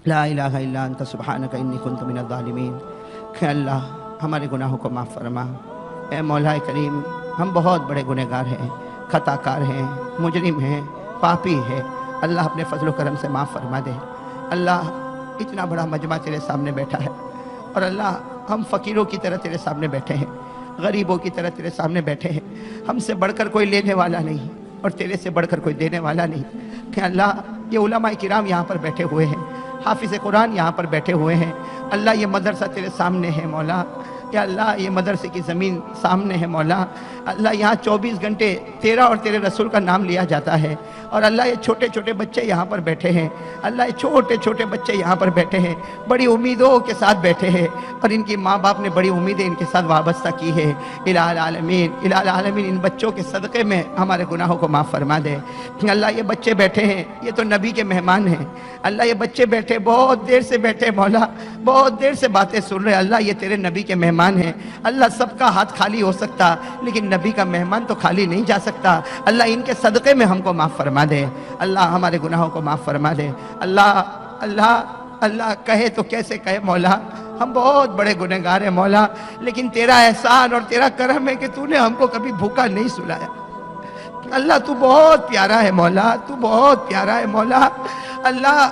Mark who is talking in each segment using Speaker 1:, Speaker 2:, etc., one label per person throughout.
Speaker 1: لا الہ الا انت سبحانک انی کنت من الظالمین۔ کہ اللہ ہمارے گناہوں کو معاف فرما۔ اے مولا کریم، ہم بہت بڑے گنہگار ہیں، خطا کار ہیں، مجرم ہیں، پاپی ہیں۔ اللہ اپنے فضل و کرم سے معاف فرما دے۔ اللہ اتنا بڑا مجمع تیرے سامنے بیٹھا ہے، اور اللہ ہم فقیروں کی طرح تیرے سامنے بیٹھے ہیں، غریبوں کی طرح تیرے سامنے بیٹھے ہیں۔ ہم سے بڑھ کر کوئی لینے والا نہیں، اور تیرے سے بڑھ کر کوئی دینے والا نہیں۔ کہ اللہ یہ علماء کرام یہاں پر بیٹھے ہوئے ہیں، حافظ قرآن یہاں پر بیٹھے ہوئے ہیں۔ اللہ یہ مدرسہ تیرے سامنے ہے مولا۔ یا اللہ یہ مدرسے کی زمین سامنے ہے مولا۔ اللہ یہاں 24 گھنٹے تیرا اور تیرے رسول کا نام لیا جاتا ہے، اور اللہ یہ چھوٹے چھوٹے بچے یہاں پر بیٹھے ہیں۔ اللہ یہ چھوٹے چھوٹے بچے یہاں پر بیٹھے ہیں، بڑی امیدوں کے ساتھ بیٹھے ہیں، اور ان کی ماں باپ نے بڑی امیدیں ان کے ساتھ وابستہ کی ہے۔ الہ العالمین، الہ العالمین، ان بچوں کے صدقے میں ہمارے گناہوں کو معاف فرما دے۔ اللہ یہ بچے بیٹھے ہیں، یہ تو نبی کے مہمان ہیں۔ اللہ یہ بچے بیٹھے بہت دیر سے بیٹھے مولا، بہت دیر سے باتیں سن رہے۔ اللہ یہ تیرے نبی کے مہمان ہیں۔ اللہ سب کا ہاتھ خالی ہو سکتا، لیکن نبی کا مہمان تو خالی نہیں جا سکتا۔ اللہ ان کے صدقے میں ہم کو معاف فرما دے۔ اللہ ہمارے گناہوں کو معاف فرما دے۔ اللہ اللہ اللہ کہے تو کیسے کہے مولا، ہم بہت بڑے گنہگار ہیں مولا، لیکن تیرا احسان اور تیرا کرم ہے کہ تو نے ہم کو کبھی بھوکا نہیں سلایا۔ اللہ تو بہت پیارا ہے مولا، تو بہت پیارا ہے مولا۔ اللہ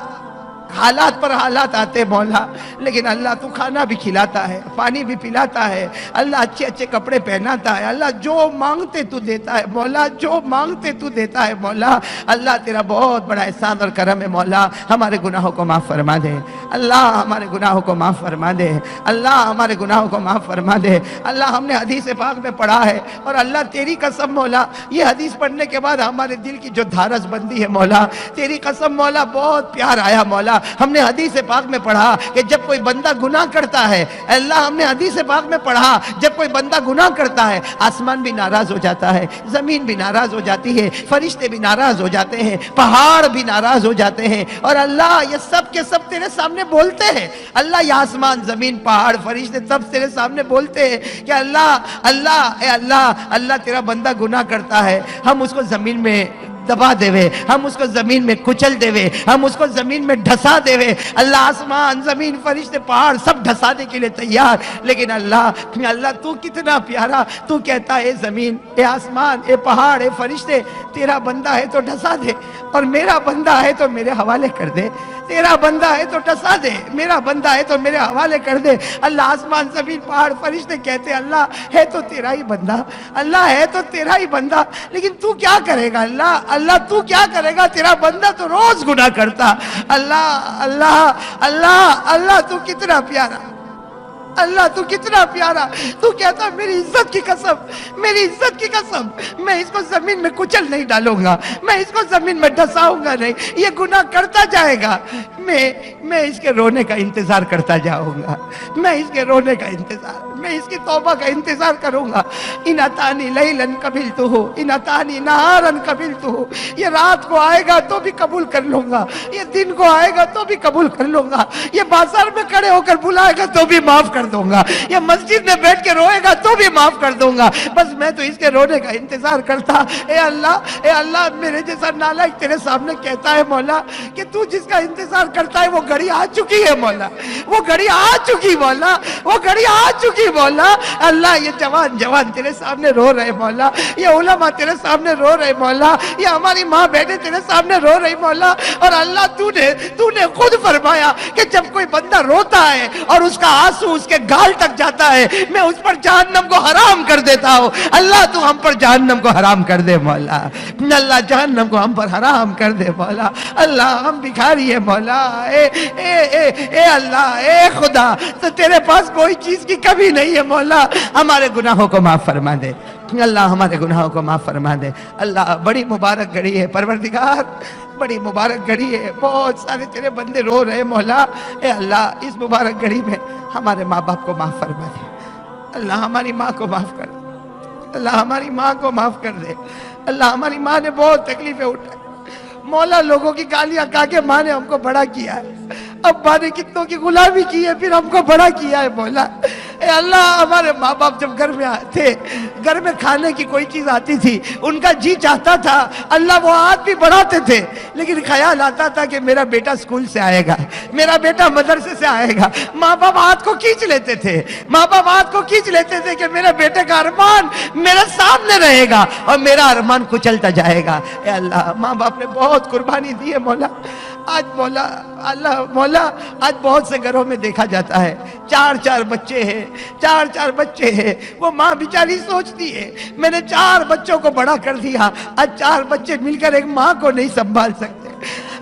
Speaker 1: حالات پر حالات آتے مولا، لیکن اللہ تو کھانا بھی کھلاتا ہے، پانی بھی پلاتا ہے، اللہ اچھے اچھے کپڑے پہناتا ہے۔ اللہ جو مانگتے تو دیتا ہے مولا، جو مانگتے تو دیتا ہے مولا۔ اللہ تیرا بہت بڑا احسان اور کرم ہے مولا۔ ہمارے گناہوں کو معاف فرما دے اللہ، ہمارے گناہوں کو معاف فرما دے اللہ، ہمارے گناہوں کو معاف فرما دے اللہ۔ ہم نے حدیث پاک میں پڑھا ہے، اور اللہ تیری قسم مولا، یہ حدیث پڑھنے کے بعد ہمارے دل کی جو دھارس بندی ہے مولا، تیری قسم مولا، بہت پیار آیا مولا۔ ہم نے حدیث پاک میں پڑھا کہ جب کوئی بندہ گناہ کرتا ہے، اللہ ہم نے حدیث پاک میں پڑھا جب کوئی بندہ گناہ کرتا ہے، آسمان بھی ناراض ہو جاتا ہے، زمین بھی ناراض ہو جاتی ہے، فرشتے بھی ناراض ہو جاتے ہیں، پہاڑ بھی ناراض ہو جاتے ہیں، اور اللہ یہ سب کے سب تیرے سامنے بولتے ہیں۔ اللہ یہ آسمان، زمین، پہاڑ، فرشتے سب تیرے سامنے بولتے ہیں کہ اللہ اللہ اے اللہ، اللہ تیرا بندہ گناہ کرتا ہے، ہم اس کو زمین میں دبا دے وے، ہم اس کو زمین میں کچل دے وے، ہم اس کو زمین میں ڈھسا دے وے۔ اللہ آسمان، زمین، فرشتے، پہاڑ سب ڈھسانے کے لیے تیار، لیکن اللہ تو کتنا پیارا، تو کہتا ہے اے زمین، اے آسمان، اے پہاڑ، اے فرشتے، تیرا بندہ ہے تو ڈھسا دے، اور میرا بندہ ہے تو میرے حوالے کر دے۔ تیرا بندہ ہے تو ڈھسا دے، میرا بندہ ہے تو میرے حوالے کر دے۔ اللہ آسمان، زمین، پہاڑ، فرشتے کہتے ہیں اللہ ہے تو تیرا ہی بندہ، اللہ ہے تو تیرا ہی بندہ، لیکن تو کیا کرے گا اللہ، اللہ تو کیا کرے گا، تیرا بندہ تو روز گناہ کرتا۔ اللہ اللہ اللہ اللہ تو کتنا پیارا، اللہ تو کتنا پیارا، تو کہتا میری عزت کی قسم، میری عزت کی قسم، میں اس کو زمین میں کچل نہیں ڈالوں گا، میں اس کو زمین میں ڈھساؤں گا نہیں، یہ گناہ کرتا جائے گا، میں اس کے رونے کا انتظار کرتا جاؤں گا، میں اس کے رونے کا انتظار، میں اس کی توبہ کا انتظار کروں گا۔ ان اتانی لیلن قبلتہ، ان اتانی نہارن قبلتہ، یہ رات کو آئے گا تو بھی قبول کر لوں گا، یہ دن کو آئے گا تو بھی قبول کر لوں گا، یہ بازار میں کھڑے ہو کر بلائے گا تو بھی معاف کر دوں گا، یہ مسجد میں بیٹھ کے روئے گا تو بھی معاف کر دوں گا، بس میں تو اس کے رونے کا انتظار کرتا۔ اے اللہ میرے جیسا نالائق تیرے سامنے کہتا ہے مولا کہ تو جس کا انتظار کرتا ہے وہ گھڑی آ چکی ہے مولا، وہ گھڑی آ چکی مولا، وہ گھڑی آ چکی مولا۔ اللہ یہ جوان تیرے سامنے رو رہے مولا، یہ علماء تیرے سامنے رو رہے مولا، یہ ہماری ماں بہنیں تیرے سامنے رو رہی مولا، اور اللہ تو نے خود فرمایا کہ جب کوئی بندہ روتا ہے اور اس کا آنسو اس کے گال تک جاتا ہے، میں اس پر جہنم کو حرام کر دیتا ہوں۔ اللہ تو ہم پر جہنم کو حرام کر دے مولا، اللہ جہنم کو ہم پر حرام کر دے مولا۔ اللہ ہم بھکاری ہے مولا، اے اللہ، اے خدا، تو تیرے پاس کوئی چیز کی کمی نہیں ہے مولا، ہمارے گناہوں کو معاف فرما دے اللہ، ہمارے گناہوں کو معاف فرما دے اللہ۔ بڑی مبارک گھڑی ہے پروردگار، بڑی مبارک گھڑی ہے، بہت سارے تیرے بندے رو رہے مولا۔ اے اللہ اس مبارک گھڑی میں ہمارے ماں باپ کو معاف فرما دے اللہ، ہماری ماں کو معاف کر دے اللہ، ہماری ماں کو معاف کر دے اللہ۔ ہماری ماں نے بہت تکلیفیں اٹھائی مولا، لوگوں کی گالیاں کھا کے ماں نے ہم کو بڑا کیا ہے، ابا نے کتنوں کی غلامی کی ہے پھر ہم کو بڑا کیا ہے مولا۔ اے اللہ ہمارے ماں باپ جب گھر میں تھے، گھر میں کھانے کی کوئی چیز آتی تھی، ان کا جی چاہتا تھا اللہ وہ ہاتھ بھی بڑھاتے تھے، لیکن خیال آتا تھا کہ میرا بیٹا اسکول سے آئے گا، میرا بیٹا مدرسے سے آئے گا، ماں باپ ہاتھ کو کھینچ لیتے تھے، ماں باپ ہاتھ کو کھینچ لیتے تھے کہ میرے بیٹے کا ارمان میرے سامنے رہے گا اور میرا ارمان کچلتا جائے گا۔ اے اللہ ماں باپ نے بہت قربانی دی ہے مولا، آج مولا اللہ مولا آج بہت سے گھروں میں دیکھا جاتا ہے 4 بچے ہیں، 4 بچے ہیں، وہ ماں بیچاری سوچتی ہے میں نے 4 بچوں کو بڑا کر دیا، آج 4 بچے مل کر ایک ماں کو نہیں سنبھال سکتے۔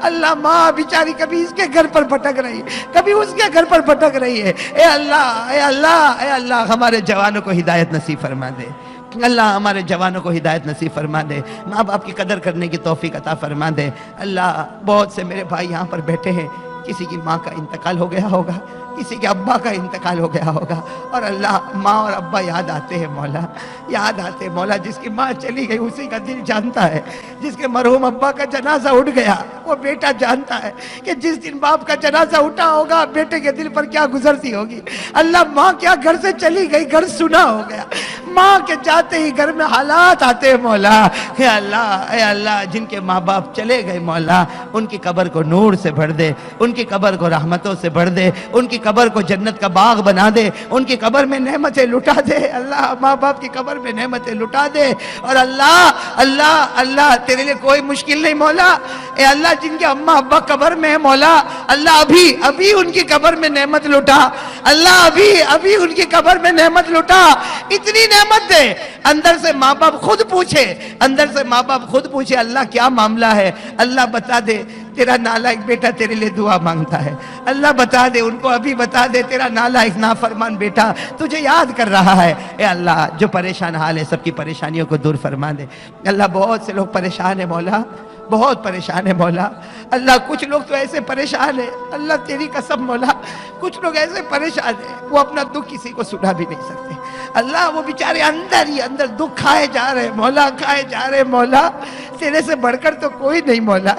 Speaker 1: اللہ ماں بیچاری کبھی اس کے گھر پر بھٹک رہی، کبھی اس کے گھر پر بھٹک رہی ہے۔ اے اللہ اے اللہ اے اللہ ہمارے جوانوں کو ہدایت نصیب فرما دے، اللہ ہمارے جوانوں کو ہدایت نصیب فرما دے، ماں باپ کی قدر کرنے کی توفیق عطا فرما دے۔ اللہ بہت سے میرے بھائی یہاں پر بیٹھے ہیں، کسی کی ماں کا انتقال ہو گیا ہوگا، کسی کے ابا کا انتقال ہو گیا ہوگا، اور اللہ ماں اور ابا یاد آتے ہیں مولا، یاد آتے ہیں مولا۔ جس کی ماں چلی گئی اسی کا دل جانتا ہے، جس کے مرحوم ابا کا جنازہ اٹھ گیا وہ بیٹا جانتا ہے کہ جس دن باپ کا جنازہ اٹھا ہوگا بیٹے کے دل پر کیا گزرتی ہوگی۔ اللہ ماں کیا گھر سے چلی گئی، گھر سنا ہو گیا، ماں کے جاتے ہی گھر میں حالات آتے ہیں مولا۔ اے اللہ جن کے ماں باپ چلے گئے مولا ان کی قبر کو نور سے بھر دے، ان کی قبر کو رحمتوں سے بھر دے، ان کی قبر کو جنت کا باغ بنا دے، ان کی قبر میں نعمتیں لٹا دے۔ اللہ ماں باپ کی قبر میں نعمتیں لٹا دے، اور اللہ تیرے لیے کوئی مشکل نہیں مولا۔ اے اللہ جن کے اماں ابا قبر میں ہے مولا، اللہ ابھی ان کی قبر میں نعمت لٹا، اللہ ابھی ان کی قبر میں نعمت لٹا، اتنی نعمت دے اندر سے ماں باپ خود پوچھے اللہ کیا معاملہ ہے، اللہ بتا دے تیرا نالائق بیٹا تیرے لیے دعا مانگتا ہے، اللہ بتا دے ان کو، ابھی بتا دے تیرا نالائق نافرمان بیٹا تجھے یاد کر رہا ہے۔ اے اللہ جو پریشان حال ہے سب کی پریشانیوں کو دور فرما دے۔ اللہ بہت سے لوگ پریشان ہیں مولا، بہت پریشان ہے مولا۔ اللہ کچھ لوگ تو ایسے پریشان ہیں اللہ تیری قسم مولا، کچھ لوگ ایسے پریشان ہیں وہ اپنا دکھ کسی کو سنا بھی نہیں سکتے۔ اللہ وہ بیچارے اندر دکھ کھائے جا رہے مولا، کھائے جا رہے مولا۔ تیرے سے بڑھ کر تو کوئی نہیں مولا،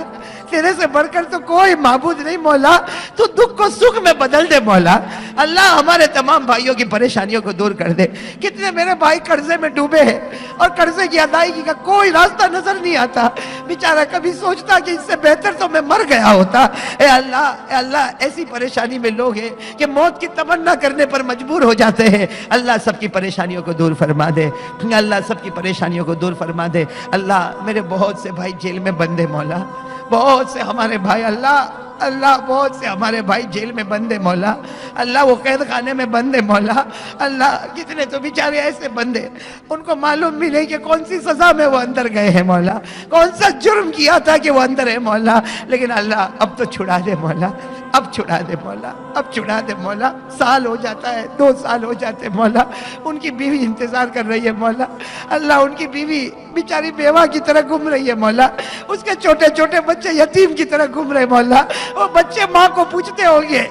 Speaker 1: تیرے سے بڑھ کر تو کوئی معبود نہیں مولا، تو دکھ کو سکھ میں بدل دے مولا۔ اللہ ہمارے تمام بھائیوں کی پریشانیوں کو دور کر دے۔ کتنے میرے بھائی قرضے میں ڈوبے ہیں اور قرضے کی ادائیگی کا کوئی راستہ نظر نہیں آتا، بیچارہ کبھی سوچتا کہ اس سے بہتر تو میں مر گیا ہوتا۔ اے اللہ ایسی پریشانی میں لوگ ہیں کہ موت کی تمنا کرنے پر مجبور ہو جاتے ہیں۔ اللہ سب کی پریشانیوں کو دور فرما دے، اللہ سب کی پریشانیوں کو دور فرما دے۔ اللہ میرے بہت سے بھائی جیل میں بند ہیں مولا، بہت سے ہمارے بھائی اللہ بہت سے ہمارے بھائی جیل میں بند ہیں مولا، اللہ وہ قید خانے میں بند ہیں مولا۔ اللہ کتنے تو بیچارے ایسے بند ہیں ان کو معلوم بھی نہیں کہ کون سی سزا میں وہ اندر گئے ہیں مولا، کون سا جرم کیا تھا کہ وہ اندر ہے مولا، لیکن اللہ اب تو چھڑا دے مولا، اب چھڑا دے مولا، اب چھڑا دے مولا۔ سال ہو جاتا ہے، 2 سال ہو جاتے مولا، ان کی بیوی انتظار کر رہی ہے مولا۔ اللہ ان کی بیوی بیچاری بیوہ کی طرح گھوم رہی ہے مولا، اس کے چھوٹے بچے یتیم کی طرح گھوم رہے مولا۔ وہ بچے ماں کو پوچھتے ہوں گے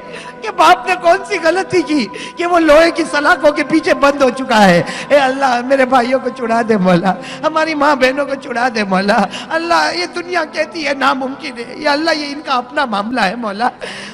Speaker 1: کہ باپ نے کون سی غلطی کی کہ وہ لوہے کی سلاخوں کے پیچھے بند ہو چکا ہے۔ اے اللہ میرے بھائیوں کو چھڑا دے مولا، ہماری ماں بہنوں کو چھڑا دے مولا۔ اللہ یہ دنیا کہتی ہے ناممکن ہے، یا اللہ یہ ان کا اپنا معاملہ ہے مولا،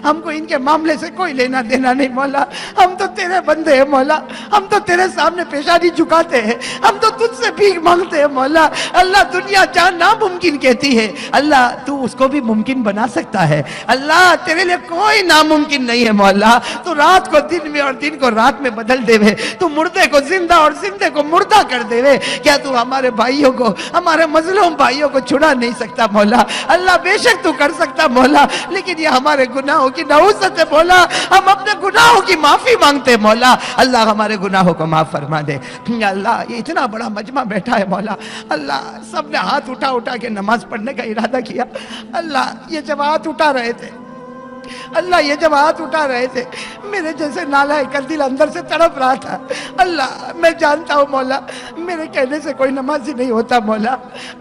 Speaker 1: ہم کو ان کے معاملے سے کوئی لینا دینا نہیں مولا۔ ہم تو تیرے بندے ہیں مولا، ہم تو تیرے سامنے پیشانی جھکاتے ہیں، ہم تو تجھ سے بھیک مانگتے ہیں مولا۔ اللہ دنیا جہاں ناممکن کہتی ہے اللہ تو اس کو بھی ممکن بنا سکتا ہے۔ اللہ تیرے لیے کوئی ناممکن نہیں ہے مولا، تو رات کو دن میں اور دن کو رات میں بدل دے وے، تو مردے کو زندہ اور زندے کو مردہ کر دے وے۔ کیا تو ہمارے بھائیوں کو، ہمارے مظلوم بھائیوں کو چھڑا نہیں سکتا مولا؟ اللہ بے شک تو کر سکتا مولا، لیکن یہ ہمارے گناہوں کی نحوست ہے مولا، ہم اپنے گناہوں کی معافی مانگتے مولا۔ اللہ ہمارے گناہوں کو معاف فرما دے۔ اللہ یہ اتنا بڑا مجمع بیٹھا ہے مولا، اللہ سب نے ہاتھ اٹھا کے نماز پڑھنے کا ارادہ کیا۔ اللہ یہ جب ہاتھ اٹھا رہے تھے، اللہ یہ جب ہاتھ اٹھا رہے تھے میرے جیسے نالائق کا دل اندر سے تڑپ رہا تھا۔ اللہ میں جانتا ہوں مولا میرے کہنے سے کوئی نمازی نہیں ہوتا مولا،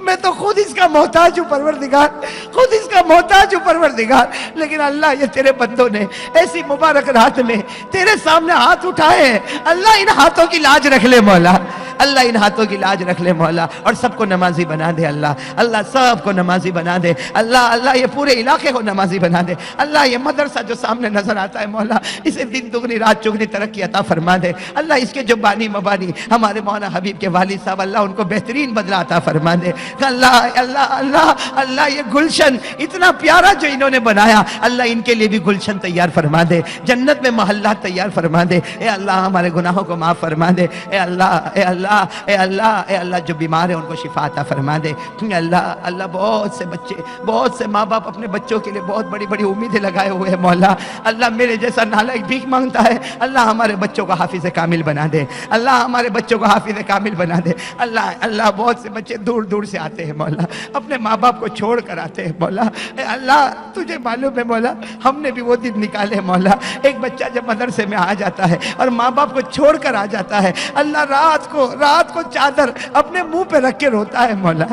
Speaker 1: میں تو خود اس کا محتاج ہوں پروردگار، خود اس کا محتاج ہوں پروردگار، لیکن اللہ یہ تیرے بندوں نے ایسی مبارک رات میں تیرے سامنے ہاتھ اٹھائے ہیں، اللہ ان ہاتھوں کی لاج رکھ لے مولا، اللہ ان ہاتھوں کی لاج رکھ لے مولا، اور سب کو نمازی بنا دے اللہ، اللہ سب کو نمازی بنا دے اللہ، اللہ یہ پورے علاقے کو نمازی بنا دے اللہ، یہ مدرسہ جو سامنے نظر آتا ہے مولا، اسے دن دگنی رات چگنی ترقی عطا فرما دے اللہ، اس کے جو بانی مبانی ہمارے مولانا حبیب کے والد صاحب، اللہ ان کو بہترین بدلہ عطا فرما دے اللہ، اللہ اللہ اللہ یہ گلشن اتنا پیارا جو انہوں نے بنایا اللہ، ان کے لیے بھی گلشن تیار فرما دے، جنت میں محلات تیار فرما دے اے اللہ، ہمارے گناہوں کو معاف فرما دے اے اللہ، اے اللہ، اے اللہ، اے اللہ، جو بیمار ہیں ان کو شفا عطا فرما دے اے اللہ، اللہ بہت سے بچے، بہت سے ماں باپ اپنے بچوں کے لیے بہت بڑی بڑی امیدیں لگائے ہوئے ہیں مولا، اللہ میرے جیسا نالائق بھیک مانگتا ہے اللہ، ہمارے بچوں کو حافظ کامل بنا دے اللہ، ہمارے بچوں کو حافظ کامل بنا دے اللہ، اللہ بہت سے بچے دور دور سے آتے ہیں مولا، اپنے ماں باپ کو چھوڑ کر آتے ہیں مولا اے اللہ، تجھے معلوم ہے مولا، ہم نے بھی وہ دن نکالے مولا، ایک بچہ جب مدرسے میں آ جاتا ہے اور ماں باپ کو چھوڑ کر آ جاتا ہے اللہ، رات کو چادر اپنے منہ پہ رکھ کے روتا ہے مولا،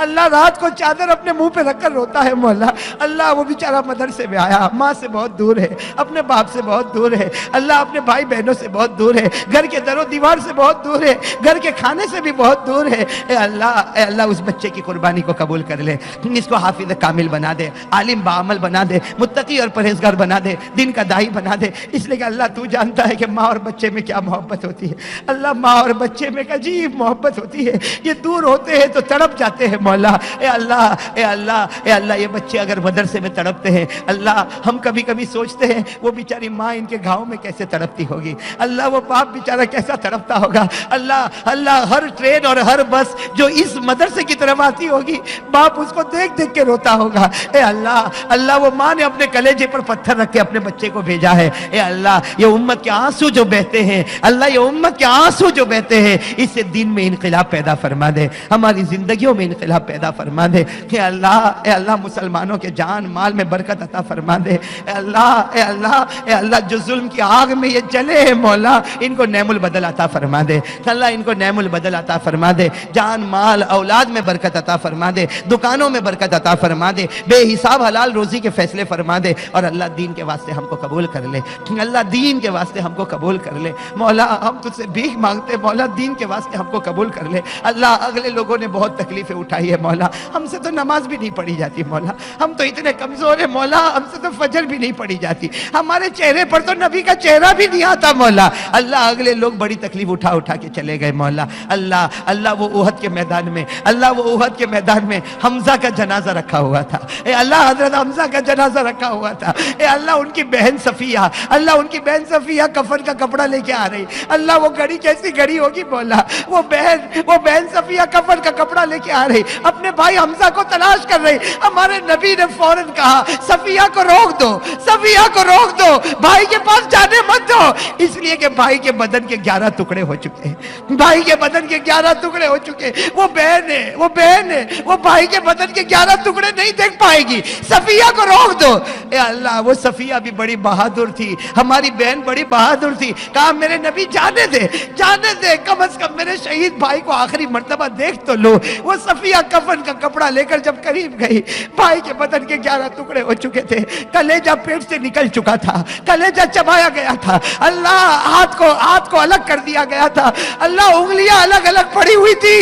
Speaker 1: اللہ رات کو چادر اپنے منہ پہ رکھ کر روتا ہے مولا، اللہ وہ بیچارہ مدرسے میں آیا، ماں سے بہت دور ہے، اپنے باپ سے بہت دور ہے اللہ، اپنے بھائی بہنوں سے بہت دور ہے، گھر کے در و دیوار سے بہت دور ہے، گھر کے کھانے سے بھی بہت دور ہے اے اللہ اس بچے کی قربانی کو قبول کر لے، اس کو حافظ کامل بنا دے، عالم بعمل بنا دے، متقی اور پرہیزگار بنا دے، دین کا داعی بنا دے، اس لیے کہ اللہ تو جانتا ہے کہ ماں اور بچے میں کیا محبت ہوتی ہے اللہ، ماں اور بچے میں ایک عجیب محبت ہوتی ہے، یہ دور ہوتے ہیں تو تڑپ جاتے ہیں مولا اے اللہ، اے اللہ، اے اللہ، یہ بچے اگر مدرسے میں تڑپتے ہیں اللہ، ہم کبھی کبھی سوچتے ہیں وہ بیچاری ماں ان کے گھاؤں میں کیسے تڑپتی ہوگی اللہ، وہ باپ بیچارہ کیسا تڑپتا ہوگا اللہ، اللہ ہر ٹرین اور ہر بس جو اس مدرسے کی طرف آتی ہوگی باپ اس کو دیکھ دیکھ کے روتا ہوگا اے اللہ، اللہ وہ ماں نے اپنے کلیجے پر پتھر رکھ کے اپنے بچے کو بھیجا ہے اے اللہ، یہ امت کے آنسو جو بہتے ہیں اللہ، یہ امت کے آنسو جو بہتے ہیں، اس سے دین میں انقلاب پیدا فرما دے، ہماری زندگیوں میں انقلاب پیدا فرما دے اے اللہ، اے اللہ مسلمانوں کے جان مال میں برکت عطا فرما دے اے اللہ، اے اللہ، اے اللہ جو ظلم کی آگ میں یہ جلے ہیں مولا، ان کو نعم البدل عطا فرما دے اللہ، ان کو نعم البدل عطا فرما دے، جان مال اولاد میں برکت عطا فرما دے، دکانوں میں برکت عطا فرما دے، بے حساب حلال روزی کے فیصلے فرما دے، اور اللہ دین کے واسطے ہم کو قبول کر لے اللہ، دین کے واسطے ہم کو قبول کر لے مولا، ہم تجھ سے بھیک مانگتے مولا، دین کے واسطے ہم کو قبول کر لے اللہ، اگلے لوگوں نے بہت تکلیفیں اٹھائی ہے مولا، ہم سے تو نماز بھی نہیں پڑھی جاتی مولا، ہم تو اتنے کمزور ہیں مولا، ہم سے تو فجر بھی نہیں پڑھی جاتی، ہمارے چہرے پر تو نبی کا چہرہ بھی نہیں آتا مولا اللہ، اگلے لوگ بڑی تکلیف اٹھا اٹھا کے چلے گئے مولا اللہ، اللہ وہ احد کے میدان میں، اللہ وہ احد کے میدان میں حمزہ کا جنازہ رکھا ہوا تھا اے اللہ، حضرت حمزہ کا جنازہ رکھا ہوا تھا اے اللہ، ان کی بہن صفیہ، اللہ ان کی بہن صفیہ کفن کا کپڑا لے کے آ رہی اللہ، وہ گھڑی کیسی گھڑی ہوگی مولا، وہ بہن صفیہ کفن کا کپڑا لے کے آ رہی، اپنے بھائی حمزہ کو تلاش کر رہی، ہمارے نبی نے فوراً کہا صفیہ کو روک دو، صفیہ کو روک دو، بھائی کے پاس جانے مت دو، اس لیے کہ بھائی کے بدن کے 11 ٹکڑے ہو چکے ہیں، بھائی کے بدن کے 11 ٹکڑے ہو چکے ہیں، وہ بہن ہے، وہ بھائی کے بدن کے 11 ٹکڑے نہیں دیکھ پائے گی، صفیہ کو روک دو اے اللہ، وہ صفیہ بھی بڑی بہادر تھی، ہماری بہن بڑی بہادر تھی، کہا میرے نبی جانے دے، کم از کم میرے شہید بھائی کو آخری مرتبہ دیکھ تو لو، وہ صفیہ کفن کا کپڑا لے کر جب قریب گئی، بھائی کے بدن کے 11 ٹکڑے ہو چکے تھے، کلیجہ پیٹ سے نکل چکا تھا، کلیجہ چبایا گیا تھا اللہ، ہاتھ کو الگ کر دیا گیا تھا اللہ، انگلیاں الگ الگ پڑی ہوئی تھی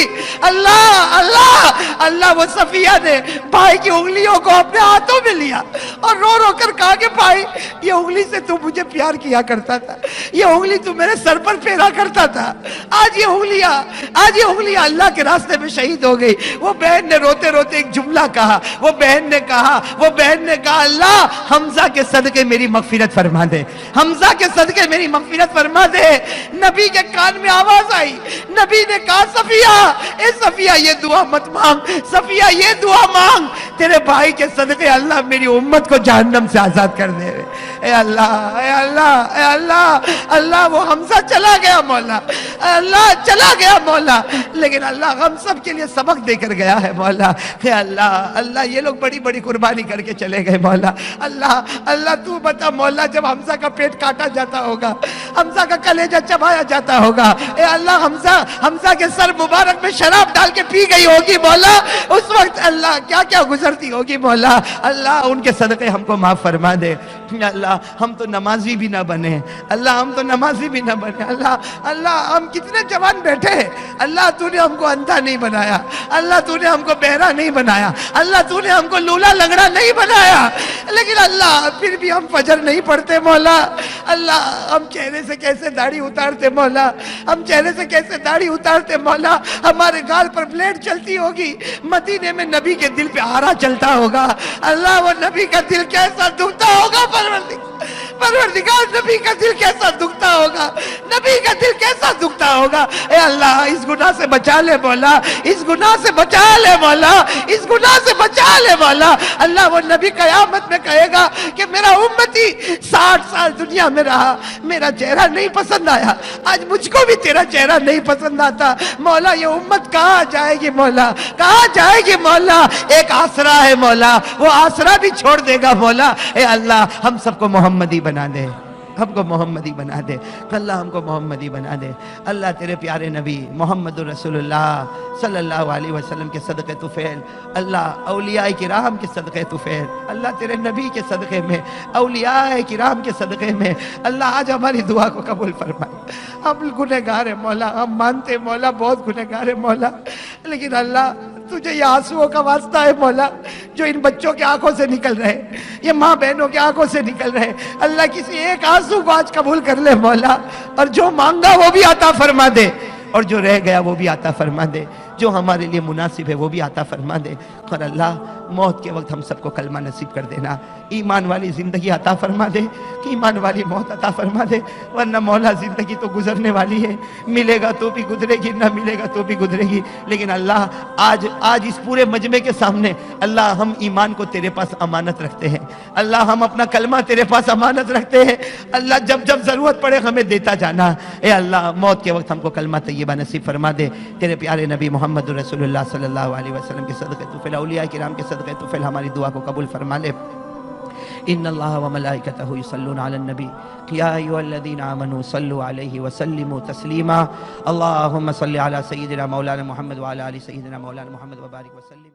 Speaker 1: اللہ، اللہ اللہ، وہ صفیہ نے بھائی کی انگلیوں کو اپنے ہاتھوں میں لیا اور رو رو کر کہا کہ بھائی یہ انگلی سے تو مجھے پیار کیا کرتا تھا، یہ انگلی تو میرے سر پر پھیرا کرتا تھا، آج یہ انگلیاں اللہ کے راستے میں شہید ہو گئی۔ وہ بہن نے روتے روتے ایک جملہ کہا، وہ بہن نے کہا اللہ حمزہ کے صدقے میری مغفرت فرما دے، حمزہ کے صدقے میری مغفرت فرما دے۔ نبی کے کان میں آواز آئی، نبی نے کہا صفیہ، اے صفیہ یہ دعا مت مانگ، صفیہ یہ دعا مانگ، تیرے بھائی کے صدقے اللہ میری امت کو جہنم سے آزاد کر دے۔ اے اللہ اے اللہ اے اللہ، اللہ وہ حمزہ چلا گیا مولا، اللہ چلا گیا مولا، لیکن اللہ ہم سب کے لیے سبق دے کر گیا ہے مولا۔ اے اللہ اللہ یہ لوگ بڑی بڑی قربانی کر کے چلے گئے مولا۔ اللہ اللہ تو بتا مولا، جب حمزہ کا پیٹ کاٹا جاتا ہوگا، حمزہ کا کلیجہ چبایا جاتا ہوگا، اے اللہ حمزہ کے سر مبارک میں شراب ڈال کے پی گئی ہوگی مولا، اس وقت اللہ کیا کیا گزرتی ہوگی مولا۔ اللہ ان کے صدقے ہم کو معاف فرما دے۔ یا اللہ ہم تو نمازی بھی نہ بنے، اللہ ہم تو نمازی بھی نہ بنے، اللہ ہم کتنے جوان بیٹھے ہیں، اللہ تو نے ہم کو اندھا نہیں بنایا، اللہ تو نے ہم کو بہرا نہیں بنایا، اللہ تو نے ہم کو لولا لنگڑا نہیں بنایا، لیکن اللہ پھر بھی ہم فجر نہیں پڑھتے مولا، اللہ ہم چہرے سے کیسے داڑھی اتارتے مولا، ہم چہرے سے کیسے داڑھی اتارتے مولا، ہمارے گال پر بلیڈ چلتی ہوگی، مدینے میں نبی کے دل پہ آرا چلتا ہوگا، اللہ وہ نبی کا دل کیسا دکھتا ہوگا، پروردگار نبی کا دل کیسا دکھتا ہوگا، نبی کا دل کیسا دکھتا ہوگا، اے اللہ اس گناہ سے بچا لے مولا، اس گناہ سے بچا لے مولا، اس گناہ سے بچا لے مولا، اللہ وہ نبی قیامت میں کہے گا کہ میرا امتی 60 سال دنیا میں رہا، میرا چہرہ نہیں پسند آیا، آج مجھ کو بھی تیرا چہرہ نہیں پسند آتا، مولا یہ امت کہاں جائے گی مولا، کہاں جائے گی مولا، ایک آسرا ہے مولا، وہ آسرا بھی چھوڑ دے گا مولا، اے اللہ ہم سب کو محمدی بنا دے، ہم کو محمدی بنا دے، اللہ ہم کو محمدی بنا دے، اللہ تیرے پیارے نبی محمد رسول اللہ صلی اللہ علیہ وسلم کے صدقے طفیل، اللہ اولیاء کرام کے صدقے طفیل، اللہ تیرے نبی کے صدقے میں، اولیاء کرام کے صدقے میں، اللہ آج ہماری دعا کو قبول فرمائے، ہم گنہگار ہیں مولا، ہم مانتے مولا بہت گنہگار ہیں مولا، لیکن اللہ تجھے یہ آنسوؤں کا واسطہ ہے مولا جو ان بچوں کے آنکھوں سے نکل رہے، یہ ماں بہنوں کے آنکھوں سے نکل رہے، اللہ کسی ایک آنسو کو آج قبول کر لے مولا، اور جو مانگا وہ بھی عطا فرما دے، اور جو رہ گیا وہ بھی عطا فرما دے، جو ہمارے لیے مناسب ہے وہ بھی عطا فرما دے، اور اللہ موت کے وقت ہم سب کو کلمہ نصیب کر دینا، ایمان والی زندگی عطا فرما دے، ایمان والی موت عطا فرما دے، ورنہ مولا زندگی تو گزرنے والی ہے، ملے گا تو بھی گزرے گی، نہ ملے گا تو بھی گزرے گی، لیکن اللہ آج اس پورے مجمع کے سامنے اللہ ہم ایمان کو تیرے پاس امانت رکھتے ہیں، اللہ ہم اپنا کلمہ تیرے پاس امانت رکھتے ہیں، اللہ جب ضرورت پڑے ہمیں دیتا جانا، اے اللہ موت کے وقت ہم کو کلمہ طیبہ نصیب فرما دے، تیرے پیارے نبی محمد رسول اللہ صلی اللہ علیہ وسلم کے صدقے طفیل، اولیاء کرام کے صدقے طفیل ہماری دعا کو قبول فرما لے۔ ان اللہ وملائکتہ یصلون علی النبی یا ایھا الذین آمنوا صلوا علیہ وسلموا تسلیما، اللہم صل علی سیدنا مولانا محمد وعلی آل سیدنا مولانا محمد وبارک وسلم۔